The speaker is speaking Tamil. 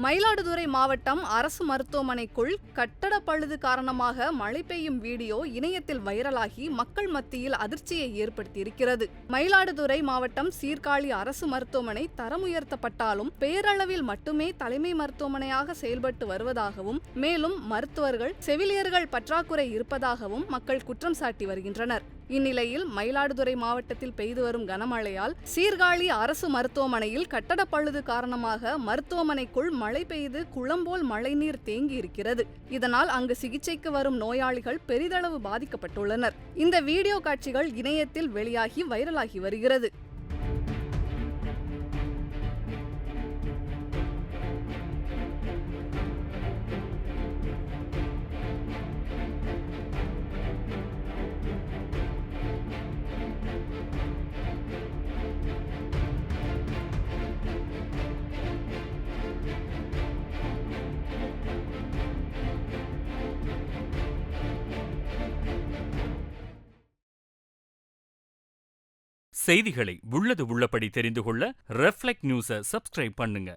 மயிலாடுதுறை மாவட்டம் அரசு மருத்துவமனைக்குள் கட்டட பழுது காரணமாக மழை பெய்யும் வீடியோ இணையத்தில் வைரலாகி மக்கள் மத்தியில் அதிர்ச்சியை ஏற்படுத்தியிருக்கிறது. மயிலாடுதுறை மாவட்டம் சீர்காழி அரசு மருத்துவமனை தரம் உயர்த்தப்பட்டாலும் பேரளவில் மட்டுமே தலைமை மருத்துவமனையாக செயல்பட்டு வருவதாகவும், மேலும் மருத்துவர்கள், செவிலியர்கள் பற்றாக்குறை இருப்பதாகவும் மக்கள் குற்றம் சாட்டி வருகின்றனர். இந்நிலையில் மயிலாடுதுறை மாவட்டத்தில் பெய்து வரும் கனமழையால் சீர்காழி அரசு மருத்துவமனையில் கட்டட பழுது காரணமாக மருத்துவமனைக்குள் மழை பெய்து குளம்போல் மழைநீர் தேங்கி இருக்கிறது. இதனால் அங்கு சிகிச்சைக்கு வரும் நோயாளிகள் பெரிதளவு பாதிக்கப்பட்டுள்ளனர். இந்த வீடியோ காட்சிகள் இணையத்தில் வெளியாகி வைரலாகி வருகிறது. செய்திகளை உள்ளது உள்ளபடி தெரிந்து கொள்ள ரெஃப்ளெக்ட் நியூஸை சப்ஸ்கிரைப் பண்ணுங்க.